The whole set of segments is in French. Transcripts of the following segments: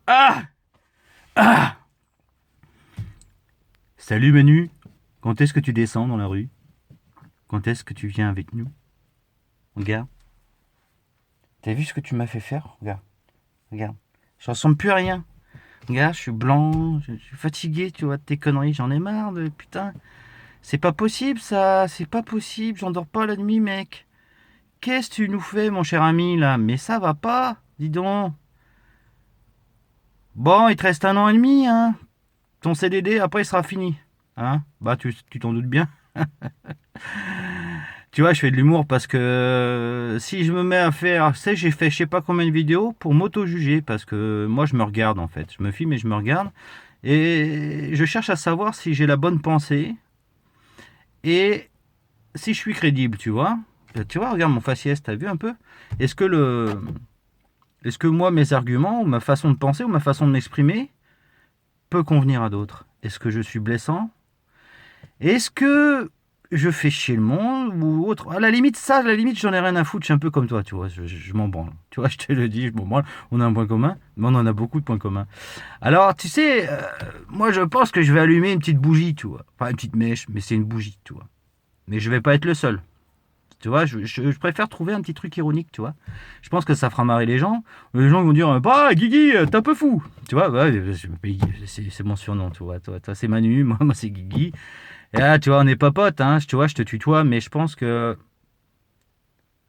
Ah! Ah! Salut Manu, quand est-ce que tu descends dans la rue? Quand est-ce que tu viens avec nous? Regarde, t'as vu ce que tu m'as fait faire? Regarde, regarde. Je ressemble plus à rien. Regarde, je suis blanc, je suis fatigué, tu vois, de tes conneries, j'en ai marre de putain. C'est pas possible ça, c'est pas possible, j'endors pas la nuit, mec. Qu'est-ce que tu nous fais, mon cher ami, là? Mais ça va pas, dis donc. Bon, il te reste 1 an et demi, hein. Ton CDD, après, il sera fini. Hein? Bah, tu t'en doutes bien. Tu vois, je fais de l'humour parce que si je me mets à faire, tu sais, j'ai fait je sais pas combien de vidéos pour m'auto-juger parce que moi je me regarde en fait. Je me filme et je me regarde et je cherche à savoir si j'ai la bonne pensée et si je suis crédible, tu vois. Tu vois, regarde mon faciès, t'as vu un peu? Est-ce que le, est-ce que moi mes arguments ou ma façon de penser ou ma façon de m'exprimer peut convenir à d'autres? Est-ce que je suis blessant? Est-ce que je fais chier le monde ou autre? À la limite, ça, à la limite, j'en ai rien à foutre. Je suis un peu comme toi, tu vois. Je m'en branle. Tu vois, je te le dis, je m'en branle. On a un point commun, mais on en a beaucoup de points communs. Alors, tu sais, moi, je pense que je vais allumer une petite bougie, tu vois. Pas une petite mèche, mais c'est une bougie, tu vois. Mais je vais pas être le seul. Tu vois, je préfère trouver un petit truc ironique, tu vois. Je pense que ça fera marrer les gens. Les gens vont dire, bah, Guigui, t'es un peu fou. Tu vois, ouais, c'est mon surnom, tu vois. Toi, c'est Manu, moi, c'est Guigui. Et là, tu vois, on n'est pas potes, hein. Tu vois, je te tutoie, mais je pense que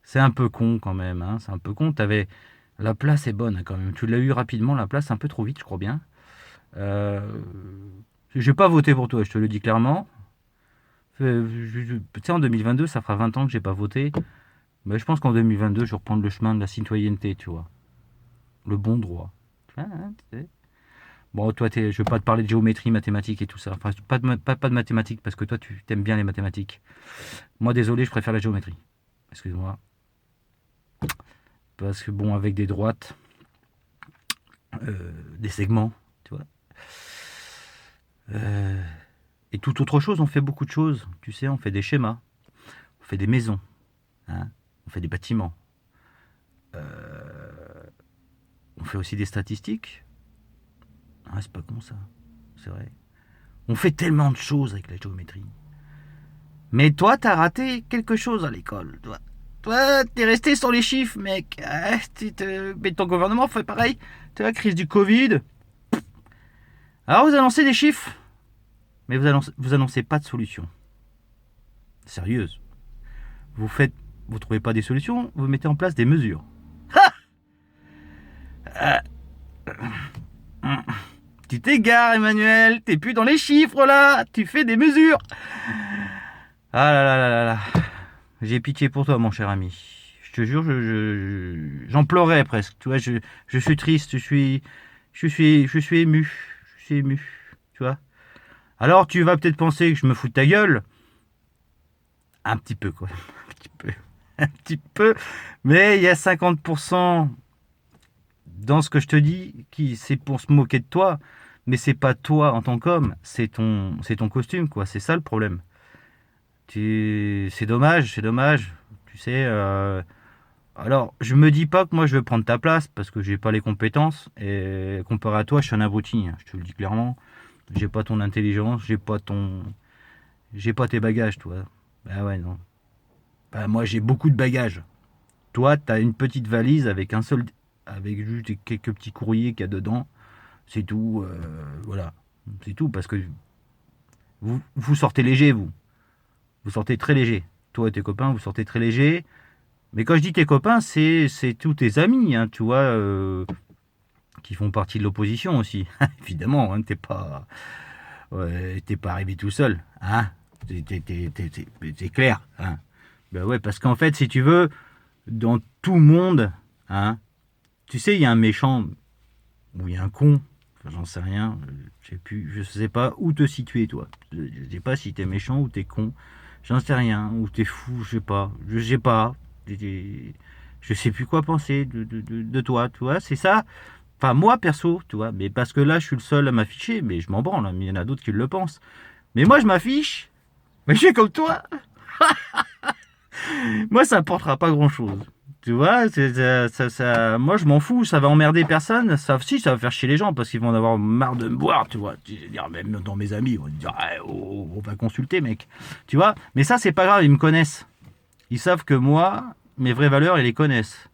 c'est un peu con quand même, hein. C'est un peu con. La place est bonne hein, quand même. Tu l'as eu rapidement, la place, un peu trop vite, je crois bien. Euh... Je vais pas voter pour toi, je te le dis clairement. Tu sais, en 2022, ça fera 20 ans que j'ai pas voté. Mais je pense qu'en 2022, je vais reprendre le chemin de la citoyenneté, tu vois. Le bon droit. Hein, tu sais. Bon, toi, je vais pas te parler de géométrie, mathématiques et tout ça. Enfin, pas de mathématiques, parce que toi, tu t'aimes bien les mathématiques. Moi, désolé, je préfère la géométrie. Excuse-moi. Parce que bon, avec des droites, des segments, tu vois. Euh, et toute autre chose, on fait beaucoup de choses. Tu sais, on fait des schémas, on fait des maisons, hein, on fait des bâtiments. On fait aussi des statistiques. Ah, c'est pas con ça, c'est vrai. On fait tellement de choses avec la géométrie. Mais toi, t'as raté quelque chose à l'école, toi. Toi, t'es resté sur les chiffres, mec. Ah, mais ton gouvernement fait pareil. Tu vois, crise du Covid. Alors, vous annoncez des chiffres, mais vous annoncez pas de solution. Sérieuse. Vous trouvez pas des solutions, vous mettez en place des mesures. Tu t'égares, Emmanuel. T'es plus dans les chiffres là. Tu fais des mesures. Ah là là là là là. J'ai pitié pour toi, mon cher ami. Je te jure, j'en pleurais presque. Tu vois, je suis triste. Je suis ému. Je suis ému. Tu vois. Alors, tu vas peut-être penser que je me fous de ta gueule. Un petit peu, quoi. Un petit peu. Un petit peu. Mais il y a 50% dans ce que je te dis, qui c'est pour se moquer de toi, mais c'est pas toi en tant qu'homme, c'est ton costume, quoi. C'est ça le problème. C'est dommage, c'est dommage. Tu sais. Alors, je me dis pas que moi je vais prendre ta place parce que j'ai pas les compétences. Et comparé à toi, je suis un abruti. Hein, je te le dis clairement. J'ai pas ton intelligence, j'ai pas tes bagages, toi. Bah ouais, non. Bah moi j'ai beaucoup de bagages. Toi, t'as une petite valise avec juste quelques petits courriers qu'il y a dedans. C'est tout, voilà. C'est tout, parce que vous sortez léger, vous. Vous sortez très léger. Toi et tes copains, vous sortez très léger. Mais quand je dis tes copains, c'est tous tes amis, hein, tu vois, qui font partie de l'opposition aussi. Évidemment, hein, t'es pas arrivé tout seul, hein. C'est clair, hein. Ben ouais, parce qu'en fait, si tu veux, dans tout monde, hein, tu sais, il y a un méchant ou il y a un con. Enfin, j'en sais rien. Je sais pas où te situer, toi. Je sais pas si t'es méchant ou t'es con. J'en sais rien. Ou t'es fou, je sais pas. Je sais pas. Je sais plus quoi penser de toi, tu vois. C'est ça. Enfin, moi, perso, tu vois. Mais parce que là, je suis le seul à m'afficher. Mais je m'en branle. Hein, mais il y en a d'autres qui le pensent. Mais moi, je m'affiche. Mais je suis comme toi. Moi, ça apportera pas grand-chose. Tu vois, moi je m'en fous, ça va emmerder personne, ça va faire chier les gens parce qu'ils vont en avoir marre de me voir, tu vois. Même dans mes amis, ils vont dire, ah, on va consulter, mec. Tu vois, mais ça c'est pas grave, ils me connaissent. Ils savent que moi, mes vraies valeurs, ils les connaissent.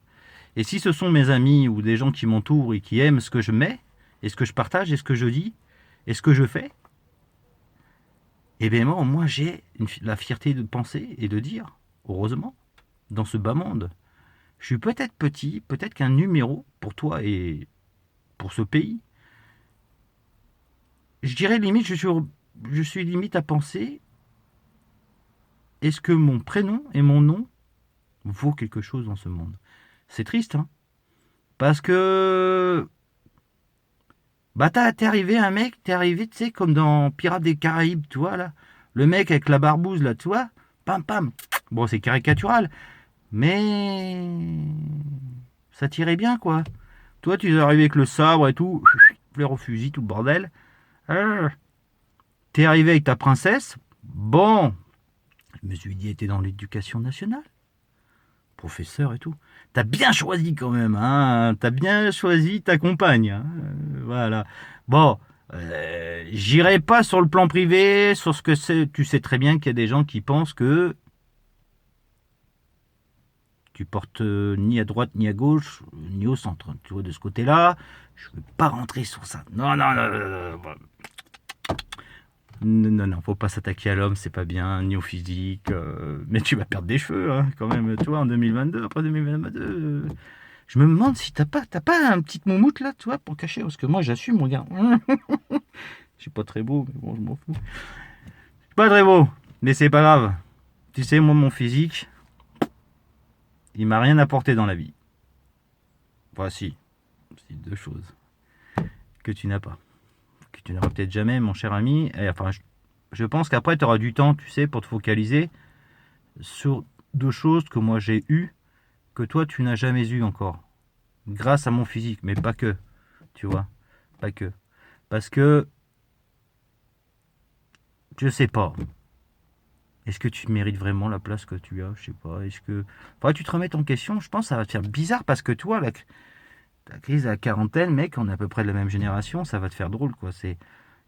Et si ce sont mes amis ou des gens qui m'entourent et qui aiment ce que je mets, et ce que je partage, et ce que je dis, et ce que je fais, eh bien moi j'ai la fierté de penser et de dire, heureusement, dans ce bas monde, je suis peut-être petit, peut-être qu'un numéro pour toi et pour ce pays. Je dirais limite, je suis limite à penser, est-ce que mon prénom et mon nom vaut quelque chose dans ce monde? C'est triste, hein? Parce que, bah t'es arrivé un mec, t'es arrivé, tu sais, comme dans Pirates des Caraïbes, tu vois, là. Le mec avec la barbouze, là, tu vois, pam pam. Bon, c'est caricatural, mais ça tirait bien, quoi. Toi, tu es arrivé avec le sabre et tout, fleur au fusil, tout le bordel. T'es arrivé avec ta princesse. Bon, je me suis dit, t'es dans l'éducation nationale, professeur et tout. T'as bien choisi quand même, hein. T'as bien choisi ta compagne, hein. Voilà. Bon, j'irai pas sur le plan privé, sur ce que c'est. Tu sais très bien qu'il y a des gens qui pensent que tu portes ni à droite, ni à gauche, ni au centre. Tu vois, de ce côté-là, je ne veux pas rentrer sur ça. Non, non, non, non, non. Non, faut pas s'attaquer à l'homme, c'est pas bien, ni au physique. Mais tu vas perdre des cheveux, hein, quand même, toi, en 2022, après 2022. Je me demande si t'as pas un petit moumoute là, tu vois, pour cacher, parce que moi, j'assume, regarde. Je suis pas très beau, mais bon, je m'en fous. Je suis pas très beau, mais c'est pas grave. Tu sais, moi, mon physique, il m'a rien apporté dans la vie. Voici, c'est deux choses que tu n'as pas. Que tu n'auras peut-être jamais, mon cher ami. Et enfin, je pense qu'après, tu auras du temps, tu sais, pour te focaliser sur deux choses que moi j'ai eues, que toi, tu n'as jamais eues encore. Grâce à mon physique, mais pas que. Tu vois, pas que. Parce que, je sais pas. Est-ce que tu mérites vraiment la place que tu as? Je sais pas. Est-ce que. Faudrait que tu te remettes en question. Je pense que ça va te faire bizarre parce que toi, la crise à la quarantaine, mec, on est à peu près de la même génération, ça va te faire drôle, quoi.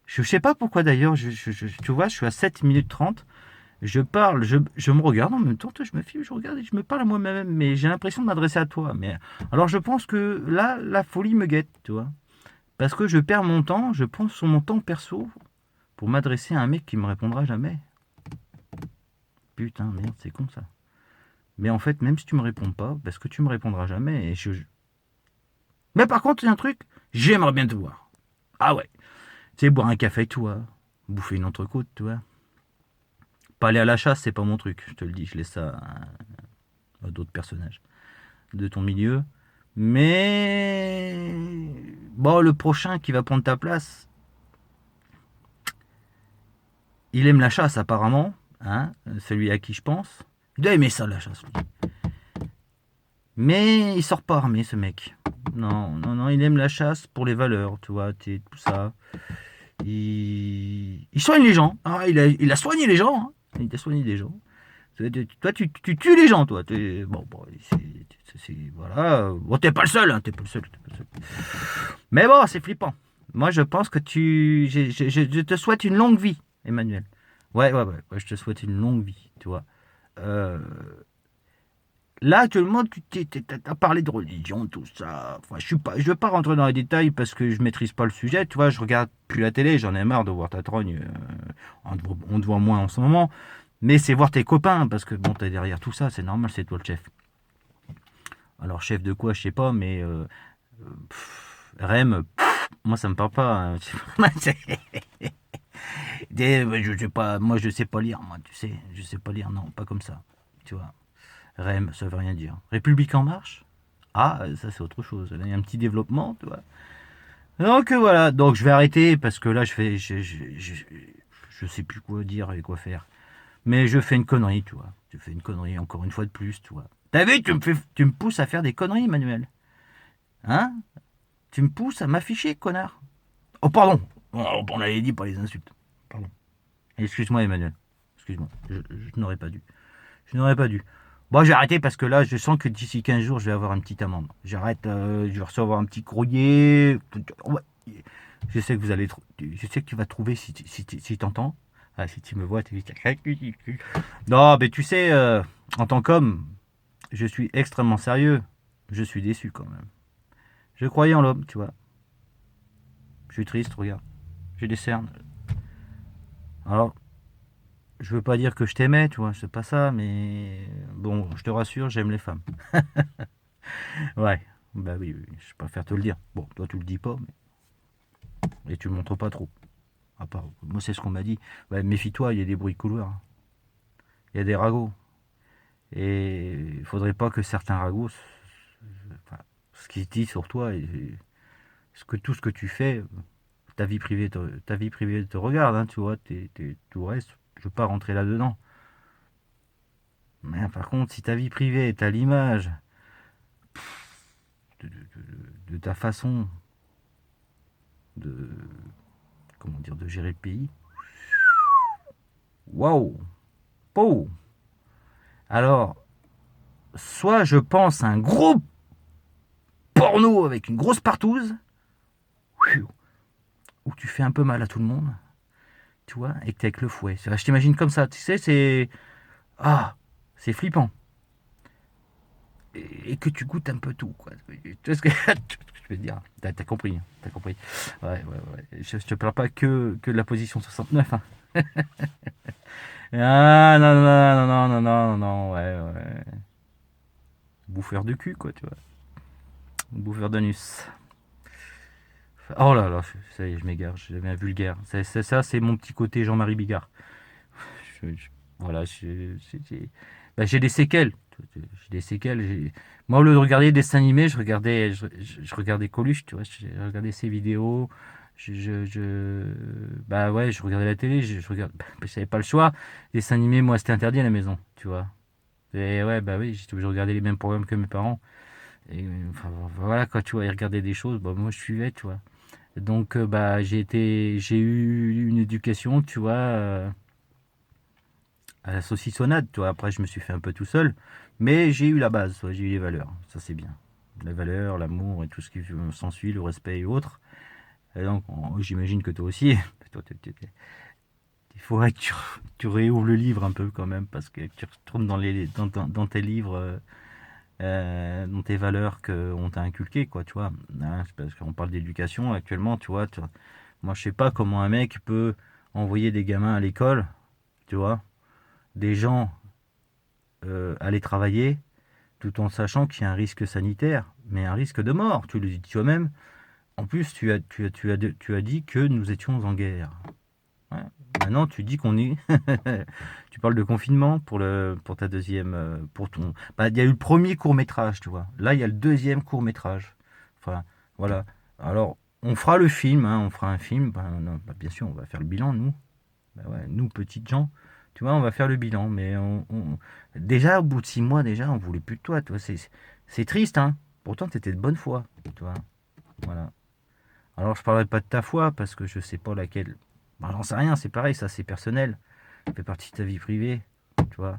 Je sais pas pourquoi d'ailleurs, tu vois, je suis à 7 minutes 30. Je parle, je me regarde en même temps, je me filme, je regarde et je me parle à moi-même, mais j'ai l'impression de m'adresser à toi. Mais alors je pense que là, la folie me guette, tu vois. Parce que je perds mon temps, je prends sur mon temps perso pour m'adresser à un mec qui me répondra jamais. Putain, merde, c'est con ça. Mais en fait, même si tu me réponds pas, parce que tu me répondras jamais, mais par contre, il y a un truc, j'aimerais bien te voir. Ah ouais, tu sais, boire un café avec toi, bouffer une entrecôte, tu vois. Pas aller à la chasse, c'est pas mon truc, je te le dis, je laisse ça à d'autres personnages de ton milieu. Mais bon, le prochain qui va prendre ta place, il aime la chasse apparemment, hein, celui à qui je pense. Il doit aimer ça la chasse, lui. Mais il sort pas armé, ce mec. Non, non, non, il aime la chasse pour les valeurs, tu vois, tout ça. Il soigne les gens. Ah, il a soigné les gens, hein. Il a soigné des gens. Toi, tu tues les gens, toi. Bon, voilà. Bon, t'es pas le seul, hein. T'es pas le seul, t'es pas le seul. Mais bon, c'est flippant. Moi, je pense que je te souhaite une longue vie, Emmanuel. Ouais, je te souhaite une longue vie, tu vois. Euh, Là, actuellement, tu as parlé de religion, tout ça. Enfin, je veux pas rentrer dans les détails parce que je maîtrise pas le sujet. Tu vois, je regarde plus la télé, j'en ai marre de voir ta trogne. On te voit moins en ce moment. Mais c'est voir tes copains, parce que bon, t'es derrière tout ça, c'est normal, c'est toi le chef. Alors, chef de quoi, je sais pas, mais Rem, moi ça me parle pas, hein. Je sais pas, moi je sais pas lire, moi, tu sais, je sais pas lire, non, pas comme ça, tu vois. Rem, ça veut rien dire. République en marche? Ah, ça c'est autre chose. Là, il y a un petit développement, tu vois. Donc voilà, donc je vais arrêter parce que là je sais plus quoi dire et quoi faire. Mais je fais une connerie, tu vois. Je fais une connerie encore une fois de plus, tu vois. T'as vu, tu me pousses à faire des conneries, Emmanuel. Hein? Tu me pousses à m'afficher, connard. Oh, pardon. On avait dit pas les insultes. Pardon. Excuse-moi, Emmanuel. Excuse-moi. Je n'aurais pas dû. Je n'aurais pas dû. Bon, j'ai arrêté parce que là, je sens que d'ici 15 jours, je vais avoir une petite amende. J'arrête, je vais recevoir un petit courrier. Ouais. Je sais que vous allez, je sais que tu vas trouver si t'entends. Ah, si tu me vois, tu dis. Non, mais tu sais, en tant qu'homme, je suis extrêmement sérieux. Je suis déçu quand même. Je croyais en l'homme, tu vois. Je suis triste, regarde. J'ai des cernes. Alors, je veux pas dire que je t'aimais, tu vois, c'est pas ça, mais bon, je te rassure, j'aime les femmes. Ouais, bah oui, oui, je préfère te le dire. Bon, toi tu le dis pas, mais et tu le montres pas trop. À part, moi c'est ce qu'on m'a dit. Ouais, méfie-toi, il y a des bruits de couloir, il y a des ragots, et il faudrait pas que certains ragots, enfin, ce qu'ils se disent sur toi et tout ce que tu fais, ta vie privée te regarde, hein, tu vois, tout le reste, je veux pas rentrer là-dedans. Mais par contre, si ta vie privée est à l'image de ta façon de, comment dire, de gérer le pays, waouh, wow. Alors, soit je pense à un gros porno avec une grosse partouze, où tu fais un peu mal à tout le monde, tu vois, et que t'es avec le fouet. Je t'imagine comme ça, tu sais, c'est... Ah, c'est flippant. Et que tu goûtes un peu tout, quoi. Tu vois ce que je veux dire? T'as compris, hein, t'as compris. Ouais, ouais, ouais. Je te parle pas que de la position 69, hein. Ah, non, non, non, non, non, non, non, ouais, ouais. Bouffeur de cul, quoi, tu vois. Bouffeur d'anus. Oh là là, ça y est, je m'égare, je deviens vulgaire. Ça, c'est mon petit côté Jean-Marie Bigard. Voilà, j'ai des séquelles. J'ai des séquelles. Moi, au lieu de regarder des dessins animés, je regardais Coluche, tu vois. Je regardais ses vidéos. Bah ouais, je regardais la télé. J'avais pas le choix. Les dessins animés, moi, c'était interdit à la maison, tu vois. Et ouais, bah oui, j'étais obligé de regarder les mêmes programmes que mes parents. Et enfin, voilà, quoi, tu vois, ils regardaient des choses. Bah, moi, je suivais, tu vois. Donc, bah, j'ai eu une éducation, tu vois. À la saucissonnade, tu vois. Après, je me suis fait un peu tout seul, mais j'ai eu la base, ouais, j'ai eu les valeurs. Ça, c'est bien. Les valeurs, l'amour et tout ce qui s'ensuit, le respect et autres. Et donc, j'imagine que toi aussi. Toi, il faudrait que tu réouvres le livre un peu quand même, parce que tu retournes dans tes livres, dans tes valeurs qu'on t'a inculquées, quoi, tu vois. Hein, parce qu'on parle d'éducation actuellement, tu vois. Moi, je sais pas comment un mec peut envoyer des gamins à l'école, tu vois, des gens aller travailler tout en sachant qu'il y a un risque sanitaire, mais un risque de mort. Tu le dis toi-même. En plus, tu as dit que nous étions en guerre. Ouais. Maintenant, tu dis qu'on est. Tu parles de confinement pour ta deuxième. Pour ton. Bah, il y a eu le premier court-métrage, tu vois. Là, il y a le deuxième court-métrage. Enfin, voilà. Alors, on fera le film, hein, on fera un film. Bah, non, bah, bien sûr, on va faire le bilan, nous. Bah ouais, nous, petites gens, tu vois, on va faire le bilan. Mais déjà, au bout de 6 mois, déjà, on voulait plus de toi. Tu vois, c'est triste, hein. Pourtant, tu étais de bonne foi, tu vois. Voilà. Alors, je parlerai pas de ta foi parce que je sais pas laquelle. Bah, j'en sais rien, c'est pareil, ça, c'est personnel. Ça fait partie de ta vie privée, tu vois.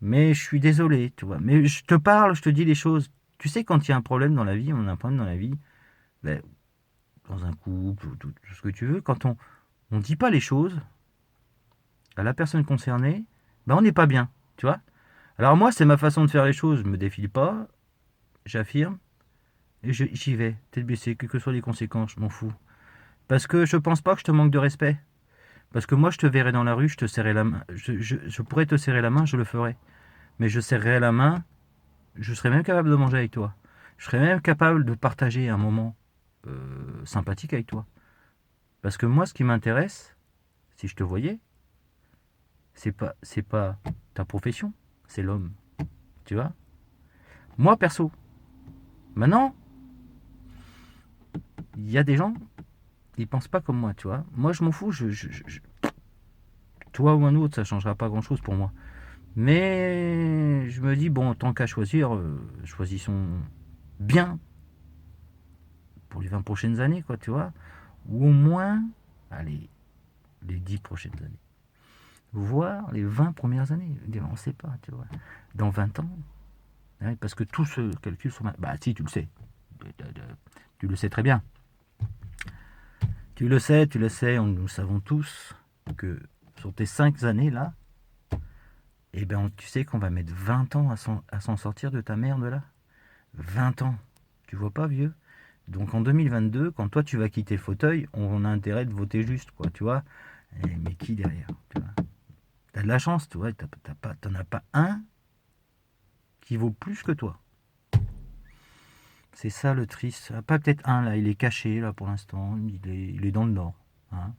Mais je suis désolé, tu vois. Mais je te parle, je te dis les choses. Tu sais, quand il y a un problème dans la vie, on a un problème dans la vie, ben, dans un couple, ou tout ce que tu veux, quand on dit pas les choses à la personne concernée, ben on n'est pas bien, tu vois. Alors moi, c'est ma façon de faire les choses. Je me défile pas, j'affirme, et j'y vais, tête baissée, quelles que soient les conséquences, je m'en fous. Parce que je pense pas que je te manque de respect. Parce que moi, je te verrai dans la rue, je te serrai la main. Je pourrais te serrer la main, je le ferai. Mais je serrerai la main, je serais même capable de manger avec toi. Je serais même capable de partager un moment sympathique avec toi. Parce que moi, ce qui m'intéresse, si je te voyais, c'est pas ta profession, c'est l'homme. Tu vois. Moi, perso. Maintenant, il y a des gens, ils pensent pas comme moi, tu vois. Moi, je m'en fous. Toi ou un autre, ça changera pas grand-chose pour moi. Mais je me dis, bon, tant qu'à choisir, choisissons bien pour les 20 prochaines années, quoi, tu vois. Ou au moins, allez, les 10 prochaines années. voire les 20 premières années. On ne sait pas, tu vois. Dans 20 ans, ouais, parce que tout se calcule sur... Bah si, tu le sais. Tu le sais très bien. Tu le sais, nous savons tous que sur tes 5 années là, eh ben, tu sais qu'on va mettre 20 ans à s'en sortir de ta merde là. 20 ans. Tu vois pas, vieux? Donc en 2022, quand toi tu vas quitter le fauteuil, on a intérêt de voter juste, quoi, tu vois. Mais qui derrière, tu vois? T'as de la chance, tu vois, t'en as pas un qui vaut plus que toi. C'est ça le triste. Ah, pas peut-être un là, il est caché là pour l'instant, il est dans le nord. Hein.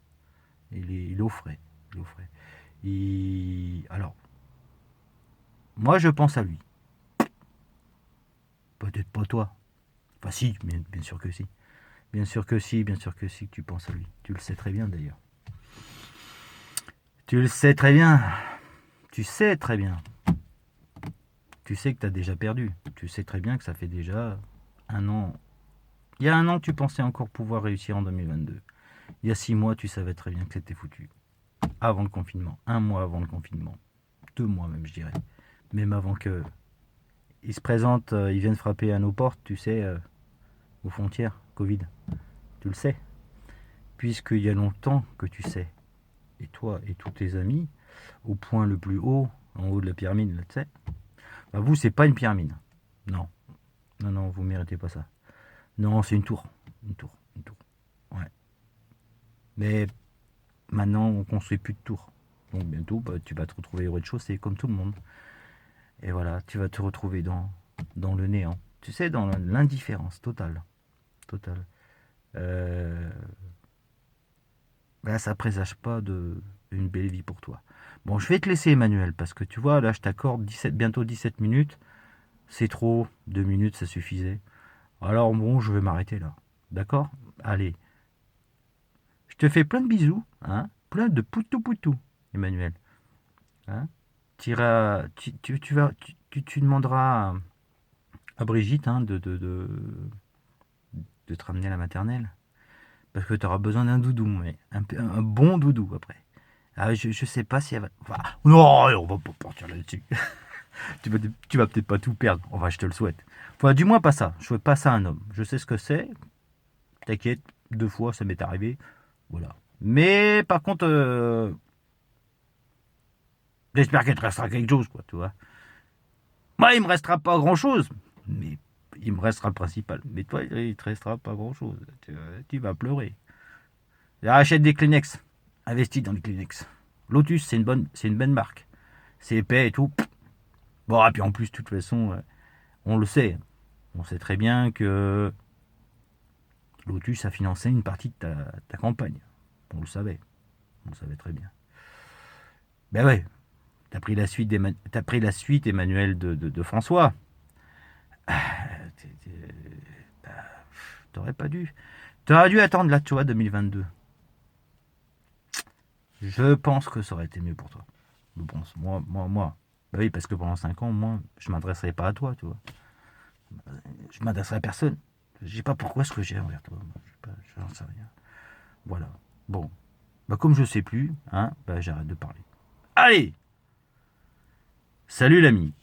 Il est au frais. Il est au frais. Alors, moi je pense à lui. Peut-être pas toi. Enfin si, bien sûr que si. Bien sûr que si, bien sûr que si, que tu penses à lui. Tu le sais très bien d'ailleurs. Tu le sais très bien. Tu sais très bien. Tu sais que tu as déjà perdu. Tu sais très bien que ça fait déjà un an. Il y a un an, tu pensais encore pouvoir réussir en 2022. Il y a 6 mois, tu savais très bien que c'était foutu. Avant le confinement. 1 mois avant le confinement. 2 mois même, je dirais. Même avant que ils se présentent, ils viennent frapper à nos portes, tu sais, aux frontières, Covid. Tu le sais. Puisqu'il y a longtemps que tu sais. Et toi et tous tes amis, au point le plus haut, en haut de la pyramide, là, tu sais. Bah vous, c'est pas une pyramide. Non. Non, non, vous méritez pas ça. Non, c'est une tour. Une tour. Une tour. Ouais. Mais maintenant, on construit plus de tours. Donc bientôt, bah, tu vas te retrouver au rez-de-chaussée, comme tout le monde. Et voilà, tu vas te retrouver dans le néant. Tu sais, dans l'indifférence totale. Totale. Euh, Là, ça présage pas une belle vie pour toi. Bon, je vais te laisser, Emmanuel, parce que tu vois, là, je t'accorde bientôt 17 minutes. C'est trop. 2 minutes, ça suffisait. Alors, bon, je vais m'arrêter là. D'accord? Allez. Je te fais plein de bisous, hein? Plein de poutou-poutou, Emmanuel. Hein? Tu demanderas à Brigitte hein, de te ramener à la maternelle. Parce que tu auras besoin d'un doudou, mais un bon doudou après. Ah, je sais pas si elle va. Enfin, non, on va pas partir là-dessus. Tu vas peut-être pas tout perdre. Enfin, je te le souhaite. Enfin, du moins pas ça. Je souhaite pas ça à un homme. Je sais ce que c'est. T'inquiète, 2 fois ça m'est arrivé. Voilà. Mais par contre, j'espère qu'il te restera quelque chose, quoi, tu vois. Moi, il me restera pas grand-chose. Mais il me restera le principal. Mais toi, il te restera pas grand-chose. Tu vas pleurer. Achète des Kleenex. Investis dans les Kleenex. Lotus, c'est une bonne marque. C'est épais et tout. Bon, et puis en plus, de toute façon, on le sait. On sait très bien que Lotus a financé une partie de ta campagne. On le savait. On le savait très bien. Ben ouais, t'as pris la suite, Emmanuel, de François. T'aurais pas dû. T'aurais dû attendre là, tu vois, 2022. Je pense que ça aurait été mieux pour toi. Je pense. Moi. Bah oui, parce que pendant 5 ans, moi, je m'adresserai pas à toi, tu vois. Je m'adresserai à personne. Je sais pas pourquoi ce que j'ai envers toi. Je n'en sais rien. Voilà. Bon. Bah comme je sais plus, hein, bah j'arrête de parler. Allez! Salut l'ami!